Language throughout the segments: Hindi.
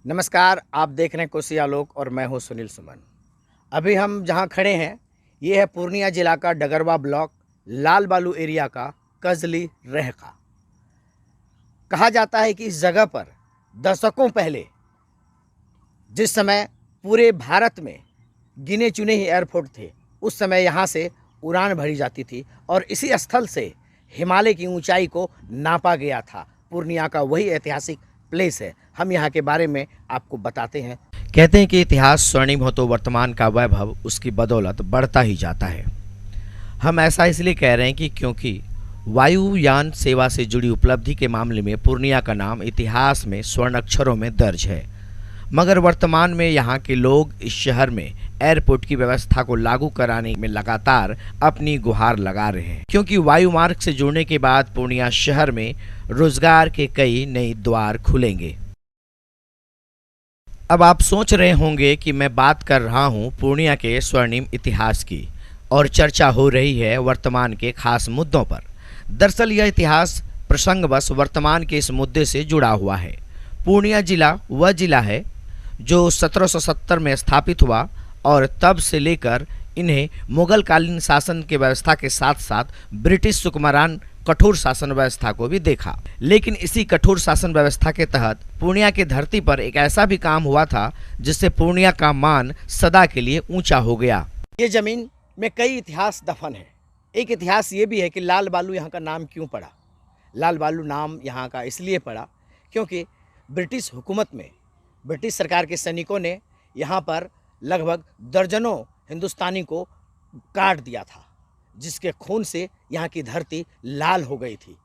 नमस्कार, आप देख रहे हैं कोसी आलोक और मैं हूं सुनील सुमन। अभी हम जहां खड़े हैं ये है पूर्णिया जिला का डगरवा ब्लॉक लाल बालू एरिया का कजली रहका। कहा जाता है कि इस जगह पर दशकों पहले जिस समय पूरे भारत में गिने चुने ही एयरपोर्ट थे, उस समय यहाँ से उड़ान भरी जाती थी और इसी स्थल से हिमालय की ऊंचाई को नापा गया था। पूर्णिया का वही ऐतिहासिक प्लेस है, हम यहाँ के बारे में आपको बताते हैं। कहते हैं कि इतिहास स्वर्णिम हो तो वर्तमान का वैभव उसकी बदौलत बढ़ता ही जाता है। हम ऐसा इसलिए कह रहे हैं कि क्योंकि वायुयान सेवा से जुड़ी उपलब्धि के मामले में पूर्णिया का नाम इतिहास में स्वर्ण अक्षरों में दर्ज है, मगर वर्तमान में यहाँ के लोग इस शहर में एयरपोर्ट की व्यवस्था को लागू कराने में लगातार अपनी गुहार लगा रहे हैं, क्योंकि वायु मार्ग से जुड़ने के बाद पूर्णिया शहर में रोजगार के कई नए द्वार खुलेंगे। अब आप सोच रहे होंगे कि मैं बात कर रहा हूँ पूर्णिया के स्वर्णिम इतिहास की और चर्चा हो रही है वर्तमान के खास मुद्दों पर। दरअसल यह इतिहास प्रसंगवश वर्तमान के इस मुद्दे से जुड़ा हुआ है। पूर्णिया जिला वह जिला है जो 1770 में स्थापित हुआ और तब से लेकर इन्हें मुगल कालीन शासन की व्यवस्था के साथ साथ ब्रिटिश सुकुमारान कठोर शासन व्यवस्था को भी देखा। लेकिन इसी कठोर शासन व्यवस्था के तहत पूर्णिया की धरती पर एक ऐसा भी काम हुआ था जिससे पूर्णिया का मान सदा के लिए ऊंचा हो गया। ये जमीन में कई इतिहास दफन है। एक इतिहास ये भी है कि लाल बालू यहाँ का नाम क्यों पड़ा। लाल बालू नाम यहाँ का इसलिए पड़ा क्योंकि ब्रिटिश हुकूमत में ब्रिटिश सरकार के सैनिकों ने यहाँ पर लगभग दर्जनों हिंदुस्तानी को काट दिया था, जिसके खून से यहाँ की धरती लाल हो गई थी।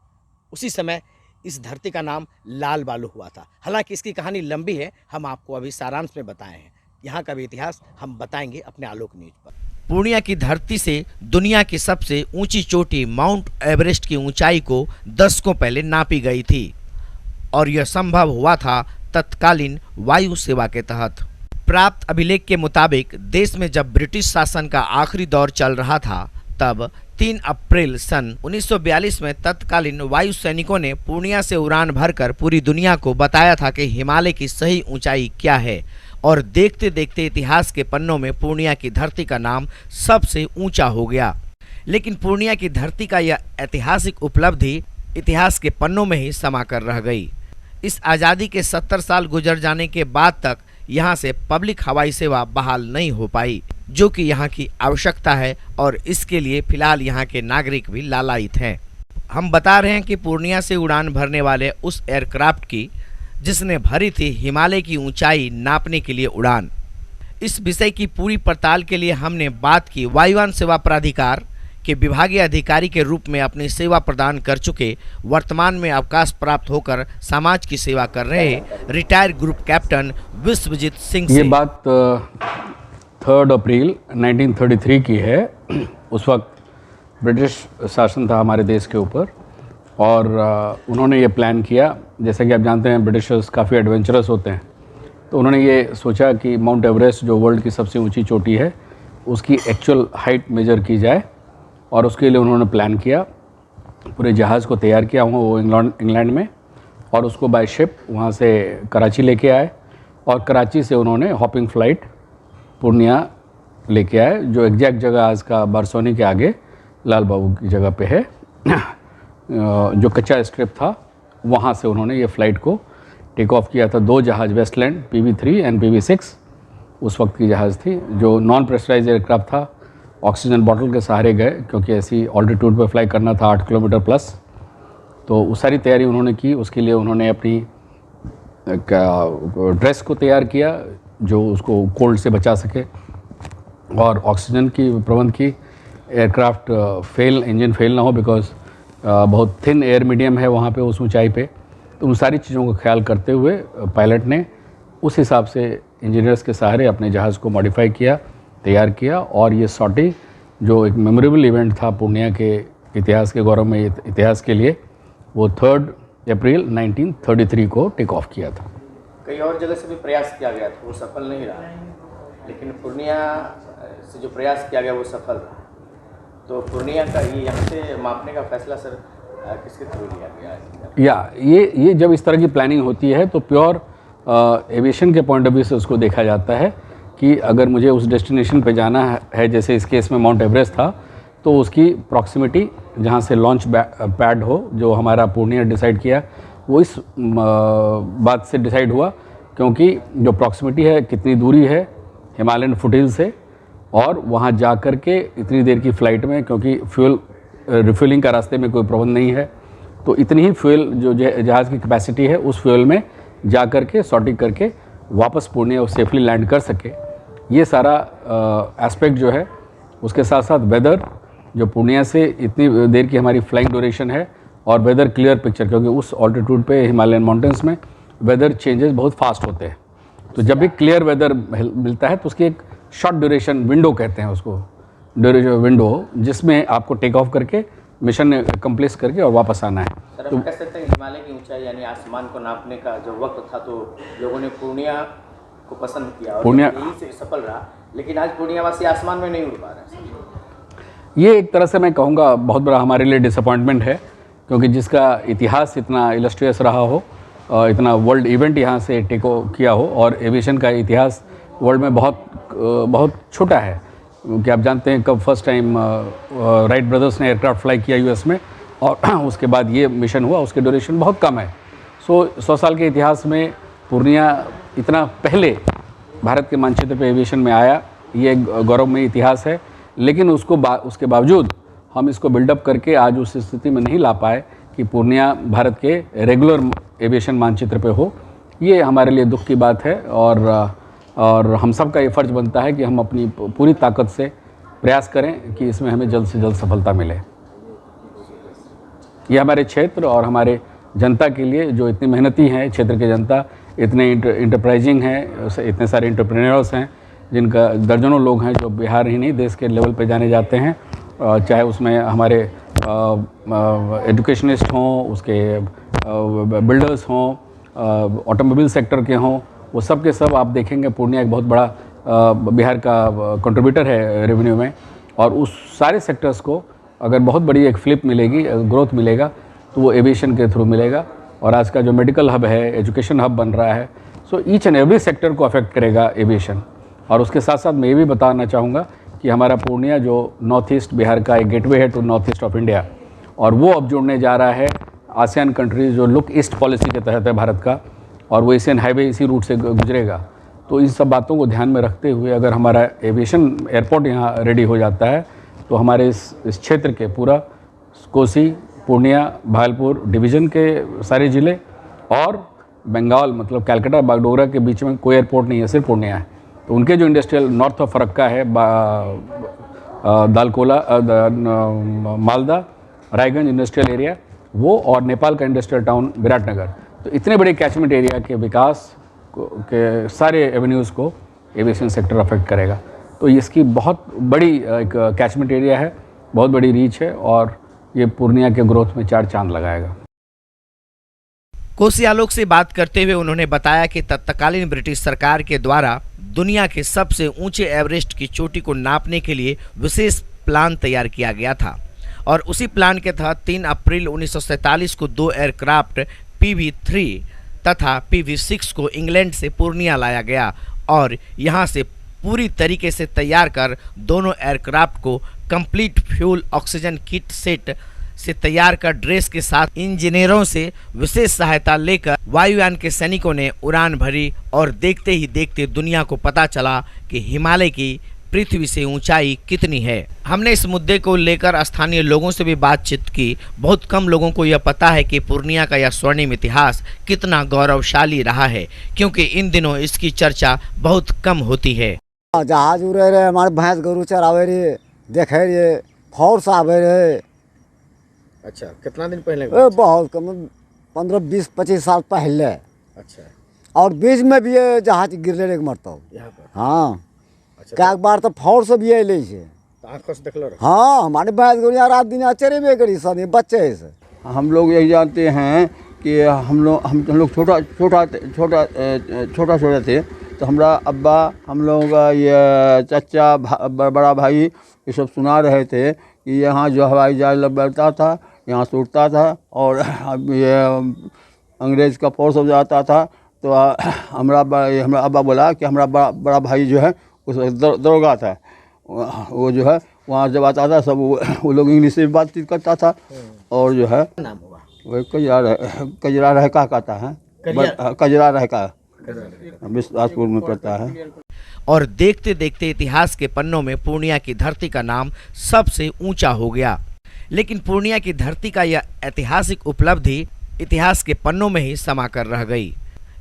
उसी समय इस धरती का नाम लाल बालू हुआ था। हालांकि इसकी कहानी लंबी है, हम आपको अभी सारांश में बताए हैं। यहाँ का भी इतिहास हम बताएंगे अपने आलोक न्यूज पर। पूर्णिया की धरती से दुनिया की सबसे ऊंची चोटी माउंट एवरेस्ट की ऊंचाई को दशकों पहले नापी गई थी और यह संभव हुआ था तत्कालीन वायु सेवा के तहत। प्राप्त अभिलेख के मुताबिक देश में जब ब्रिटिश शासन का आखिरी दौर चल रहा था, तब 3 अप्रैल सन 1942 में तत्कालीन वायु सैनिकों ने पूर्णिया से उड़ान भरकर पूरी दुनिया को बताया था कि हिमालय की सही ऊंचाई क्या है, और देखते देखते इतिहास के पन्नों में पूर्णिया की धरती का नाम सबसे ऊंचा हो गया। लेकिन पूर्णिया की धरती का यह ऐतिहासिक उपलब्धि इतिहास के पन्नों में ही समा कर रह गई। इस आज़ादी के 70 साल गुजर जाने के बाद तक यहाँ से पब्लिक हवाई सेवा बहाल नहीं हो पाई, जो कि यहाँ की आवश्यकता है और इसके लिए फिलहाल यहाँ के नागरिक भी लालायित हैं। हम बता रहे हैं कि पूर्णिया से उड़ान भरने वाले उस एयरक्राफ्ट की जिसने भरी थी हिमालय की ऊंचाई नापने के लिए उड़ान। इस विषय की पूरी पड़ताल के लिए हमने बात की वायुयान सेवा प्राधिकार के विभागीय अधिकारी के रूप में अपनी सेवा प्रदान कर चुके, वर्तमान में अवकाश प्राप्त होकर समाज की सेवा कर रहे retired group captain Vishwajit Singh से। ये बात 3 अप्रैल 1933 की है। उस वक्त ब्रिटिश शासन था हमारे देश के ऊपर और उन्होंने ये प्लान किया। जैसा कि आप जानते हैं ब्रिटिशर्स काफ़ी एडवेंचरस होते हैं, तो उन्होंने ये सोचा कि माउंट एवरेस्ट जो वर्ल्ड की सबसे ऊंची चोटी है उसकी एक्चुअल हाइट मेजर की जाए, और उसके लिए उन्होंने प्लान किया। पूरे जहाज़ को तैयार किया हुआ वो इंग्लैंड में, और उसको बाय शिप वहाँ से कराची लेके आए, और कराची से उन्होंने हॉपिंग फ़्लाइट पूर्णिया लेके आए, जो एग्जैक्ट जगह आज का बारसोनी के आगे लाल बाबू की जगह पे है। जो कच्चा स्ट्रिप था वहाँ से उन्होंने ये फ़्लाइट को टेक ऑफ किया था। 2 जहाज़ वेस्टलैंड PV3 एंड PV6 उस वक्त की जहाज़ थी, जो नॉन प्रेशराइज एयरक्राफ्ट था। ऑक्सीजन बॉटल के सहारे गए क्योंकि ऐसी ऑल्टीट्यूड पर फ्लाई करना था 8 किलोमीटर प्लस। तो वो सारी तैयारी उन्होंने की। उसके लिए उन्होंने अपनी ड्रेस को तैयार किया जो उसको कोल्ड से बचा सके, और ऑक्सीजन की प्रबंध की। एयरक्राफ्ट इंजन फेल ना हो, बिकॉज बहुत थिन एयर मीडियम है वहाँ पे उस ऊंचाई पे। तो उन सारी चीज़ों का ख्याल करते हुए पायलट ने उस हिसाब से इंजीनियर्स के सहारे अपने जहाज़ को मॉडिफाई किया, तैयार किया, और ये सॉर्टी जो एक मेमोरेबल इवेंट था पूर्णिया के इतिहास के गौरव में इतिहास के लिए, वो 3 अप्रैल 1933 को टेक ऑफ किया था। कई और जगह से भी प्रयास किया गया था, वो सफल नहीं रहा, लेकिन पूर्णिया से जो प्रयास किया गया वो सफल रहा। तो पूर्णिया का ये यहाँ से मापने का फैसला सर किसके थ्रू लिया गया? ये जब इस तरह की प्लानिंग होती है तो प्योर एविएशन के पॉइंट ऑफ व्यू से उसको देखा जाता है कि अगर मुझे उस डेस्टिनेशन पे जाना है, जैसे इस केस में माउंट एवरेस्ट था, तो उसकी प्रॉक्सिमिटी जहाँ से लॉन्च पैड हो, जो हमारा पूर्णिया डिसाइड किया, वो इस बात से डिसाइड हुआ क्योंकि जो प्रॉक्सिमिटी है, कितनी दूरी है हिमालयन फुटहिल से, और वहाँ जा कर के इतनी देर की फ़्लाइट में, क्योंकि फ्यूल रिफ्यूलिंग का रास्ते में कोई प्रबंध नहीं है, तो इतनी ही फ्यूल जो जहाज़ की कैपेसिटी है, उस फ्यूल में जा कर के सॉर्टिंग करके वापस पूर्णिया सेफली लैंड कर सके। ये सारा एस्पेक्ट जो है, उसके साथ साथ वेदर, जो पूर्णिया से इतनी देर की हमारी फ्लाइंग ड्यूरेशन है, और वेदर क्लियर पिक्चर, क्योंकि उस ऑल्टीट्यूड पे हिमालयन माउंटेन्स में वेदर चेंजेस बहुत फास्ट होते हैं। तो जब भी क्लियर वेदर मिलता है तो उसकी एक शॉर्ट ड्यूरेशन विंडो कहते हैं उसको, ड्यूरेशन विंडो, जिसमें आपको टेक ऑफ करके मिशन कंप्लीट करके और वापस आना है। सर, हम कह सकते हैं हिमालय की ऊंचाई यानी आसमान को नापने का जो वक्त था, तो लोगों ने पूर्णिया को पसंद किया और पूर्णिया यही से सफल रहा, लेकिन आज पूर्णियावासी आसमान में नहीं उड़ पा रहे। ये एक तरह से मैं कहूँगा बहुत बड़ा हमारे लिए डिसअपॉइंटमेंट है, क्योंकि जिसका इतिहास इतना इलस्ट्रियस रहा हो, इतना वर्ल्ड इवेंट यहाँ से टेको किया हो, और एविएशन का इतिहास वर्ल्ड में बहुत छोटा है। कि आप जानते हैं कब फर्स्ट टाइम राइट ब्रदर्स ने एयरक्राफ्ट फ्लाई किया यूएस में, और उसके बाद ये मिशन हुआ, उसके ड्यूरेशन बहुत कम है। 100 साल के इतिहास में पूर्णिया इतना पहले भारत के मानचित्र पे एविएशन में आया, ये गौरवमयी इतिहास है। लेकिन उसके बावजूद हम इसको बिल्डअप करके आज उस स्थिति में नहीं ला पाए कि पूर्णिया भारत के रेगुलर एविएशन मानचित्र पे हो। ये हमारे लिए दुख की बात है, और हम सब का ये फ़र्ज़ बनता है कि हम अपनी पूरी ताकत से प्रयास करें कि इसमें हमें जल्द से जल्द सफलता मिले। ये हमारे क्षेत्र और हमारे जनता के लिए, जो इतनी मेहनती हैं, क्षेत्र की जनता इतने इंटरप्राइजिंग हैं, इतने सारे इंटरप्रेन्योर्स हैं, जिनका दर्जनों लोग हैं जो बिहार ही नहीं देश के लेवल पे जाने जाते हैं, चाहे उसमें हमारे एजुकेशनिस्ट हों, उसके बिल्डर्स हों, ऑटोमोबाइल सेक्टर के हों, वो सब के सब आप देखेंगे पूर्णिया एक बहुत बड़ा बिहार का कंट्रीब्यूटर है रेवेन्यू में। और उस सारे सेक्टर्स को अगर बहुत बड़ी एक फ्लिप मिलेगी, ग्रोथ मिलेगा, तो वो एविएशन के थ्रू मिलेगा। और आज का जो मेडिकल हब है, एजुकेशन हब बन रहा है, so each and every sector को अफेक्ट करेगा एविएशन। और उसके साथ साथ मैं ये भी बताना चाहूँगा कि हमारा पूर्णिया जो नॉर्थ ईस्ट बिहार का एक गेटवे है to north east of India, और वो अब जुड़ने जा रहा है आसियान कंट्रीज़, जो लुक ईस्ट पॉलिसी के तहत है भारत का, और वो एशियन हाईवे इसी रूट से गुजरेगा। तो इन सब बातों को ध्यान में रखते हुए अगर हमारा एविएशन एयरपोर्ट यहाँ रेडी हो जाता है, तो हमारे इस क्षेत्र के पूरा कोसी, पूर्णिया, भागलपुर डिवीज़न के सारे ज़िले और बंगाल, मतलब कलकत्ता बागडोगरा के बीच में कोई एयरपोर्ट नहीं है, सिर्फ पूर्णिया है। तो उनके जो इंडस्ट्रियल नॉर्थ ऑफ फरक्का है, दालकोला, मालदा, रायगंज इंडस्ट्रियल एरिया, वो, और नेपाल का इंडस्ट्रियल टाउन विराटनगर, तो इतने बड़े कैचमेंट एरिया के विकास के सारे एवेन्यूज़ को एविएशन सेक्टर अफेक्ट करेगा। तो इसकी बहुत बड़ी एक कैचमेंट एरिया है, बहुत बड़ी रीच है, और ये पूर्णिया के ग्रोथ में 4 चांद लगाएगा। कोसी आलोक से बात करते हुए उन्होंने बताया कि तत्कालीन ब्रिटिश सरकार के द्वारा दुनिया के सबसे ऊंचे एवरेस्ट की चोटी को नापने के लिए विशेष प्लान तैयार किया गया था, और उसी प्लान के तहत 3 अप्रैल 1947 को 2 एयरक्राफ्ट PV-3 तथा PV-6 को इंग्लैंड से पूर्णिया लाया गया, और यहां से पूरी तरीके से तैयार कर दोनों एयरक्राफ्ट को complete fuel oxygen kit set से तैयार कर ड्रेस के साथ इंजीनियरों से विशेष सहायता लेकर वायुयान के सैनिकों ने उड़ान भरी, और देखते ही देखते दुनिया को पता चला कि हिमालय की पृथ्वी से ऊंचाई कितनी है। हमने इस मुद्दे को लेकर स्थानीय लोगों से भी बातचीत की। बहुत कम लोगों को यह पता है कि पूर्णिया का यह स्वर्णिम इतिहास कितना गौरवशाली रहा है, क्योंकि इन दिनों इसकी चर्चा बहुत कम होती है। जहाज उड़े रहे, हमारे भैंस गरु चरावे रहे, देखे रहे, फोर्स आवे रहे। अच्छा, कितना दिन पहले? बहुत कम, 15-20-25 साल पहले। अच्छा, और बीच में भी ये जहाज गिरले एक मरतब यहाँ पर। हाँ, अच्छा, क्या बार तो फोर्स भी अले से। आंखों से देखलो? हाँ, हमारे भैंस गरु रात दिन अचरे में करी सब, बच्चे से। हम लोग यही जानते हैं कि हम लोग छोटा थे, तो हमारा अब्बा, हम लोग ये चाचा, बड़ा भाई, ये सब सुना रहे थे कि यहाँ जो हवाई जहाज लगता था, यहाँ से उड़ता था, और ये अंग्रेज़ का फोर्स हो जाता था, तो हमरा अब्बा बोला कि हमारा बड़ा भाई जो है उस दरोगा था, वो जो है वहाँ जब आता था सब वो लोग इंग्लिश में बातचीत करता था। और जो है नाम होगा वही कजरा रहका कहता है, कजरा रहका बिलासपुर में पड़ता है। और देखते देखते इतिहास के पन्नों में पूर्णिया की धरती का नाम सबसे ऊंचा हो गया। लेकिन पूर्णिया की धरती का यह ऐतिहासिक उपलब्धि इतिहास के पन्नों में ही समा कर रह गई।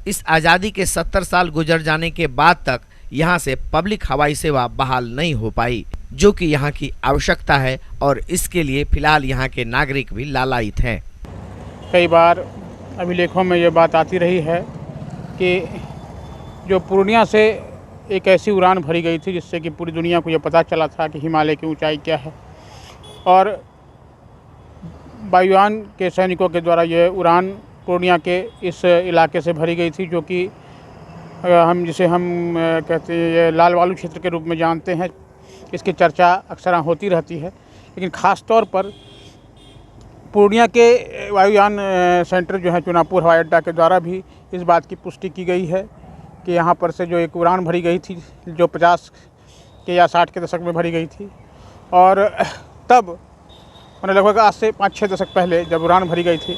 इस आज़ादी के 70 साल गुजर जाने के बाद तक यहाँ से पब्लिक हवाई सेवा बहाल नहीं हो पाई, जो कि यहाँ की आवश्यकता है और इसके लिए फिलहाल यहाँ के नागरिक भी लालायित हैं। कई बार अभिलेखों में ये बात आती रही है कि जो पूर्णिया से एक ऐसी उड़ान भरी गई थी जिससे कि पूरी दुनिया को ये पता चला था कि हिमालय की ऊंचाई क्या है, और वायुयान के सैनिकों के द्वारा ये उड़ान पूर्णिया के इस इलाके से भरी गई थी, जो कि हम कहते हैं ये लाल वालू क्षेत्र के रूप में जानते हैं। इसकी चर्चा अक्सर होती रहती है, लेकिन ख़ास तौर पर पूर्णिया के वायुयान सेंटर जो है चुनापुर हवाई अड्डा के द्वारा भी इस बात की पुष्टि की गई है कि यहाँ पर से जो एक उड़ान भरी गई थी जो 50 के या 60 के दशक में भरी गई थी, और तब मैंने लगभग आज से 5-6 दशक पहले जब उड़ान भरी गई थी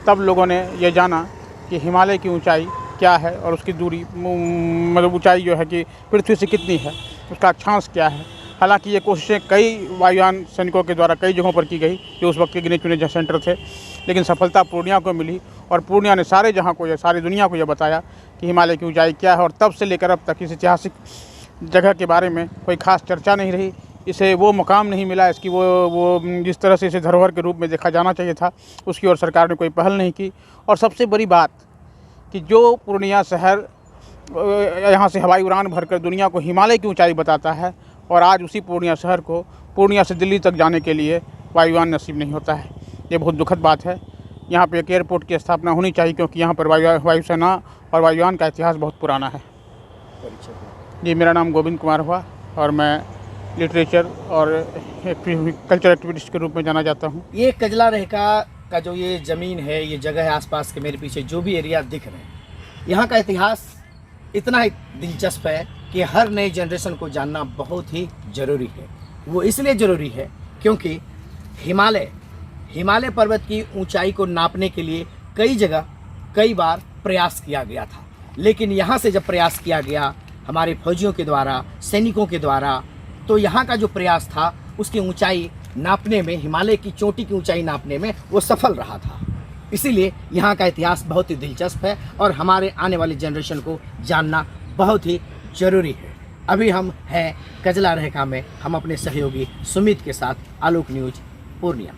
तब लोगों ने ये जाना कि हिमालय की ऊंचाई क्या है और उसकी दूरी मतलब ऊंचाई जो है कि पृथ्वी से कितनी है, उसका अक्षांश क्या है। हालांकि ये कोशिशें कई वायुयान सैनिकों के द्वारा कई जगहों पर की गई जो उस वक्त के गिने चुने सेंटर थे, लेकिन सफलता पूर्णिया को मिली और पूर्णिया ने सारी दुनिया को ये बताया कि हिमालय की ऊंचाई क्या है। और तब से लेकर अब तक इस ऐतिहासिक जगह के बारे में कोई खास चर्चा नहीं रही, इसे वो मुकाम नहीं मिला, इसकी वो जिस तरह से इसे धरोहर के रूप में देखा जाना चाहिए था उसकी ओर सरकार ने कोई पहल नहीं की। और सबसे बड़ी बात कि जो पूर्णिया शहर यहाँ से हवाई उड़ान भरकर दुनिया को हिमालय की ऊंचाई बताता है, और आज उसी पूर्णिया शहर को पूर्णिया से दिल्ली तक जाने के लिए वायुयान नसीब नहीं होता है। ये बहुत दुखद बात है। यहाँ पे एक एयरपोर्ट की स्थापना होनी चाहिए, क्योंकि यहाँ पर वायुसेना और वायुयान का इतिहास बहुत पुराना है। जी, मेरा नाम गोविंद कुमार हुआ और मैं लिटरेचर और कल्चर एक्टिविस्ट के रूप में जाना जाता हूँ। ये कजला रहका का जो ये ज़मीन है, ये जगह है, आसपास के मेरे पीछे जो भी एरिया दिख रहे हैं, यहाँ का इतिहास इतना ही दिलचस्प है कि हर नई जनरेशन को जानना बहुत ही ज़रूरी है। वो इसलिए ज़रूरी है क्योंकि हिमालय पर्वत की ऊंचाई को नापने के लिए कई जगह कई बार प्रयास किया गया था, लेकिन यहाँ से जब प्रयास किया गया हमारे फौजियों के द्वारा, सैनिकों के द्वारा, तो यहाँ का जो प्रयास था उसकी ऊंचाई नापने में, हिमालय की चोटी की ऊंचाई नापने में वो सफल रहा था। इसीलिए यहाँ का इतिहास बहुत ही दिलचस्प है और हमारे आने वाली जनरेशन को जानना बहुत ही ज़रूरी है। अभी हम हैं कजला रहका में, हम अपने सहयोगी सुमित के साथ, आलोक न्यूज़ पूर्णिया।